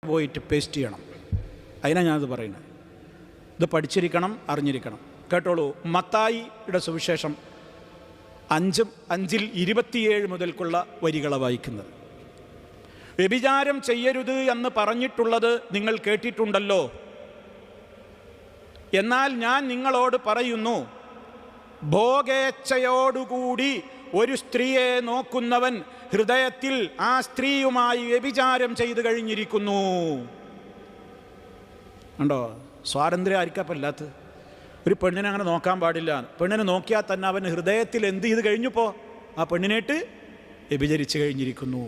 പോയിട്ട് പേസ്റ്റ് ചെയ്യണം. അതിനാണ് ഞാനത് പറയുന്നത്. ഇത് പഠിച്ചിരിക്കണം, അറിഞ്ഞിരിക്കണം. കേട്ടോളൂ, മത്തായിയുടെ സുവിശേഷം 5:27 മുതൽക്കുള്ള വരികളെ വായിക്കുന്നത്. വ്യഭിചാരം ചെയ്യരുത് എന്ന് പറഞ്ഞിട്ടുള്ളത് നിങ്ങൾ കേട്ടിട്ടുണ്ടല്ലോ. എന്നാൽ ഞാൻ നിങ്ങളോട് പറയുന്നു, ഭോഗേച്ഛയോടുകൂടി ഒരു സ്ത്രീയെ നോക്കുന്നവൻ ഹൃദയത്തിൽ ആ സ്ത്രീയുമായി വ്യഭിചാരം ചെയ്തു കഴിഞ്ഞിരിക്കുന്നു. ഉണ്ടോ? സ്വാതന്ത്ര്യം ആയിരിക്കപ്പല്ലാത്ത ഒരു പെണ്ണിനെ അങ്ങനെ നോക്കാൻ പാടില്ല. പെണ്ണിനെ നോക്കിയാൽ തന്നെ അവൻ ഹൃദയത്തിൽ എന്ത് ചെയ്ത് കഴിഞ്ഞപ്പോൾ ആ പെണ്ണിനായിട്ട് വ്യഭിചരിച്ചു കഴിഞ്ഞിരിക്കുന്നു.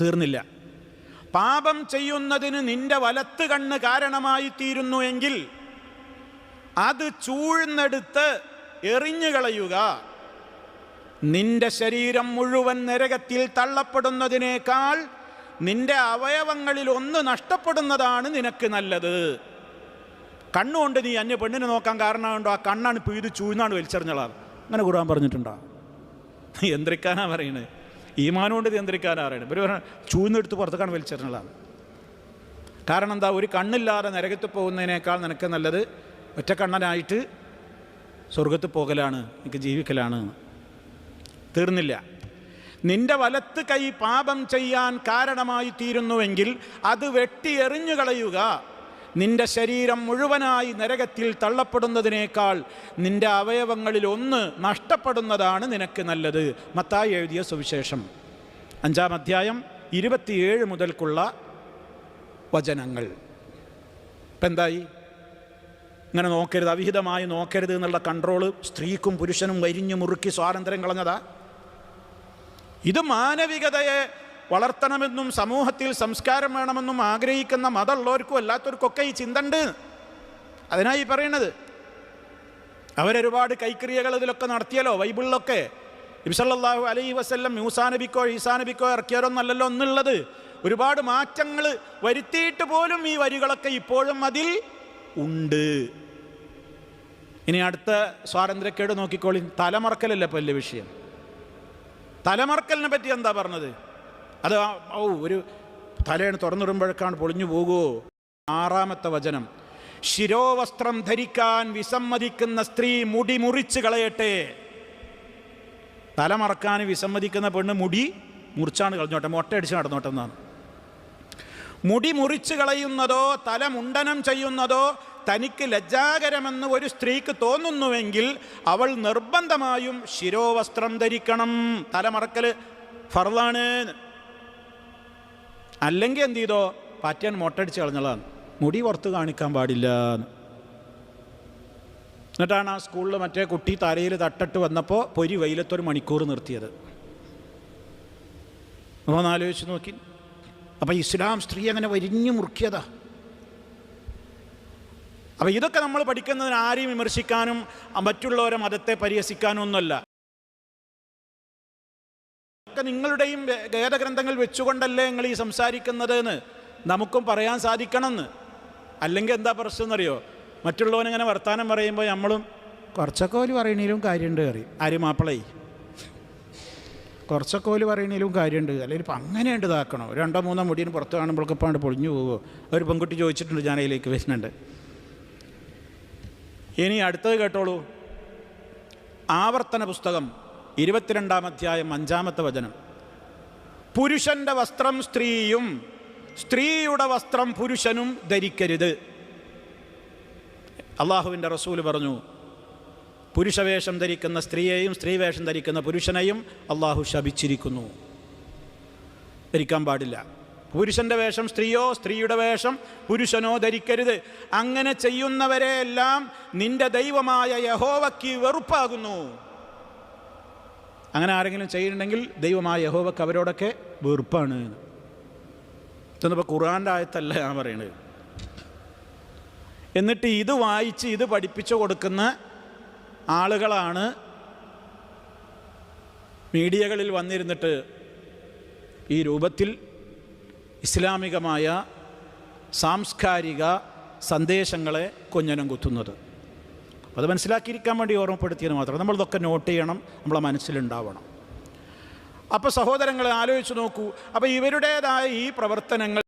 തീർന്നില്ല. പാപം ചെയ്യുന്നതിന് നിന്റെ വലത്ത് കണ്ണ് കാരണമായി തീരുന്നു എങ്കിൽ അത് ചൂഴ്ന്നെടുത്ത് എറിഞ്ഞു കളയുക. നിന്റെ ശരീരം മുഴുവൻ നരകത്തിൽ തള്ളപ്പെടുന്നതിനേക്കാൾ നിന്റെ അവയവങ്ങളിൽ ഒന്ന് നഷ്ടപ്പെടുന്നതാണ് നിനക്ക് നല്ലത്. കണ്ണുകൊണ്ട് നീ അന്യ പെണ്ണിനെ നോക്കാൻ കാരണമുണ്ടോ? ആ കണ്ണാണ് പിഴുത് ചൂഴ്ന്നാണ് വലിച്ചെറിഞ്ഞളാണ്. അങ്ങനെ ഖുർആൻ പറഞ്ഞിട്ടുണ്ടോ? യന്ത്രിക്കാനാണ് പറയണത്. ഈമാനുകൊണ്ട് യന്ത്രിക്കാനാണ് പറയുന്നത്. ഇവർ പറഞ്ഞ ചൂഴ്ന്നെടുത്ത് പുറത്തേക്കാണ് വലിച്ചെറിഞ്ഞളാണ്. കാരണം എന്താ? ഒരു കണ്ണില്ലാതെ നരകത്തിൽ പോകുന്നതിനേക്കാൾ നിനക്ക് നല്ലത് ഒറ്റക്കണ്ണനായിട്ട് സ്വർഗത്തിൽ പോകലാണ്, എനിക്ക് ജീവിക്കലാണ്. തീർന്നില്ല. നിന്റെ വലത്ത് കൈ പാപം ചെയ്യാൻ കാരണമായി തീരുന്നുവെങ്കിൽ അത് വെട്ടി എറിഞ്ഞു കളയുക. നിന്റെ ശരീരം മുഴുവനായി നരകത്തിൽ തള്ളപ്പെടുന്നതിനേക്കാൾ നിന്റെ അവയവങ്ങളിൽ ഒന്ന് നഷ്ടപ്പെടുന്നതാണ് നിനക്ക് നല്ലത്. മത്തായി എഴുതിയ സുവിശേഷം 5-ാം അധ്യായം 27 മുതൽക്കുള്ള വചനങ്ങൾ. ഇപ്പം എന്തായി? ഇങ്ങനെ നോക്കരുത്, അവിഹിതമായി നോക്കരുത് എന്നുള്ള കൺട്രോള് സ്ത്രീക്കും പുരുഷനും വരിഞ്ഞു മുറുക്കി സ്വാതന്ത്ര്യം കളഞ്ഞതാ. ഇത് മാനവികതയെ വളർത്തണമെന്നും സമൂഹത്തിൽ സംസ്കാരം വേണമെന്നും ആഗ്രഹിക്കുന്ന മതമുള്ളവർക്കും അല്ലാത്തവർക്കൊക്കെ ഈ ചിന്തണ്ട്. അതിനായി പറയണത്. അവരൊരുപാട് കൈക്രിയകൾ ഇതിലൊക്കെ നടത്തിയല്ലോ. ബൈബിളിലൊക്കെ നബി സല്ലല്ലാഹു അലൈഹി വസല്ലം മൂസാ നബിക്കോ ഈസാ നബിക്കോ ഇറക്കിയവരൊന്നല്ലല്ലോ ഒന്നുള്ളത്. ഒരുപാട് മാറ്റങ്ങൾ വരുത്തിയിട്ട് പോലും ഈ വരികളൊക്കെ ഇപ്പോഴും അതിൽ ഉണ്ട്. ഇനി അടുത്ത സ്വാതന്ത്ര്യക്കേട് നോക്കിക്കോളി. തലമറക്കലല്ലേ ഇപ്പോൾ വലിയ വിഷയം. തലമറക്കലിനെ പറ്റി എന്താ പറഞ്ഞത്? അത് ഒരു തലയാണ് തുറന്നിടുമ്പോഴേക്കാണ് പൊളിഞ്ഞു പോകുമോ? 6-ാമത്തെ വചനം, ശിരോവസ്ത്രം ധരിക്കാൻ വിസമ്മതിക്കുന്ന സ്ത്രീ മുടി മുറിച്ച് കളയട്ടെ. തലമറക്കാൻ വിസമ്മതിക്കുന്ന പെണ്ണ് മുടി മുറിച്ചാണ് കളഞ്ഞോട്ടെ, മൊട്ടയടിച്ച് നടന്നോട്ടെ എന്നാണ്. മുടി മുറിച്ച് കളയുന്നതോ തല മുണ്ടനം ചെയ്യുന്നതോ തനിക്ക് ലജ്ജാകരമെന്ന് ഒരു സ്ത്രീക്ക് തോന്നുന്നുവെങ്കിൽ അവൾ നിർബന്ധമായും ശിരോവസ്ത്രം ധരിക്കണം. തലമറക്കൽ ഫർളാണ്. അല്ലെങ്കിൽ എന്ത് ചെയ്തോ? പാറ്റാൻ മൊട്ടടിച്ച് കളഞ്ഞതാണ്. മുടി പുറത്ത് കാണിക്കാൻ പാടില്ല. എന്നിട്ടാണ് ആ സ്കൂളിൽ മറ്റേ കുട്ടി തലയിൽ തട്ടിട്ട് വന്നപ്പോൾ പൊരി വെയിലത്തൊരു മണിക്കൂർ നിർത്തിയത്. ഒന്ന് ആലോചിച്ച് നോക്കി. അപ്പം ഇസ്ലാം സ്ത്രീ അങ്ങനെ വരിഞ്ഞു മുറുക്കിയതാ. അപ്പം ഇതൊക്കെ നമ്മൾ പഠിക്കുന്നതിന് ആരെയും വിമർശിക്കാനും മറ്റുള്ളവരെ മതത്തെ പരിഹസിക്കാനും ഒന്നുമല്ല. നിങ്ങളുടെയും വേദഗ്രന്ഥങ്ങൾ വെച്ചുകൊണ്ടല്ലേ നിങ്ങൾ ഈ സംസാരിക്കുന്നത് എന്ന് നമുക്കും പറയാൻ സാധിക്കണമെന്ന്. അല്ലെങ്കിൽ എന്താ പ്രശ്നം എന്നറിയോ? മറ്റുള്ളവനിങ്ങനെ വർത്താനം പറയുമ്പോൾ നമ്മളും കുറച്ചൊക്കെ ഓല് പറയണേലും കാര്യമുണ്ട് അറിയും. ആര്? മാപ്പിളേ. കുറച്ചൊക്കെ ഓല് പറയണേലും കാര്യമുണ്ട്. അല്ലെങ്കിൽ ഇപ്പം അങ്ങനെയുണ്ട് ഇതാക്കണോ? 2-3 മുടിയും പുറത്ത് കാണുമ്പോഴൊക്കെ പാണ്ട് പൊളിഞ്ഞു പോകുമോ? ഒരു പെൺകുട്ടി ചോദിച്ചിട്ടുണ്ട്, ഞാൻ അതിലേക്ക് വരുന്നുണ്ട്. ഇനി അടുത്തത് കേട്ടോളൂ. ആവർത്തന പുസ്തകം 22-ാം അധ്യായം 5-ാമത്തെ വചനം, പുരുഷൻ്റെ വസ്ത്രം സ്ത്രീയും സ്ത്രീയുടെ വസ്ത്രം പുരുഷനും ധരിക്കരുത്. അള്ളാഹുവിൻ്റെ റസൂൽ പറഞ്ഞു, പുരുഷവേഷം ധരിക്കുന്ന സ്ത്രീയെയും സ്ത്രീവേഷം ധരിക്കുന്ന പുരുഷനെയും അള്ളാഹു ശപിച്ചിരിക്കുന്നു. ധരിക്കാൻ പാടില്ല. പുരുഷൻ്റെ വേഷം സ്ത്രീയോ സ്ത്രീയുടെ വേഷം പുരുഷനോ ധരിക്കരുത്. അങ്ങനെ ചെയ്യുന്നവരെ എല്ലാം നിന്റെ ദൈവമായ യഹോവയ്ക്ക് വെറുപ്പാകുന്നു. അങ്ങനെ ആരെങ്കിലും ചെയ്യുന്നുണ്ടെങ്കിൽ ദൈവമായ യഹോവയ്ക്ക് അവരോടൊക്കെ വെറുപ്പാണ്. ഇതൊന്നിപ്പോൾ ഖുർആൻ്റെ ആയത്തല്ല ഞാൻ പറയണത്. എന്നിട്ട് ഇത് വായിച്ച് ഇത് പഠിപ്പിച്ചു കൊടുക്കുന്ന ആളുകളാണ് മീഡിയകളിൽ വന്നിരുന്നിട്ട് ഈ രൂപത്തിൽ ഇസ്ലാമികമായ സാംസ്കാരിക സന്ദേശങ്ങളെ കൊഞ്ഞനം കുത്തുന്നത്. അത് മനസ്സിലാക്കിയിരിക്കാൻ വേണ്ടി ഓർമ്മപ്പെടുത്തിയത് മാത്രം. നമ്മളിതൊക്കെ നോട്ട് ചെയ്യണം, നമ്മളെ മനസ്സിലുണ്ടാവണം. അപ്പോൾ സഹോദരങ്ങളെ ആലോചിച്ച് നോക്കൂ. അപ്പോൾ ഇവരുടേതായ ഈ പ്രവർത്തനങ്ങൾ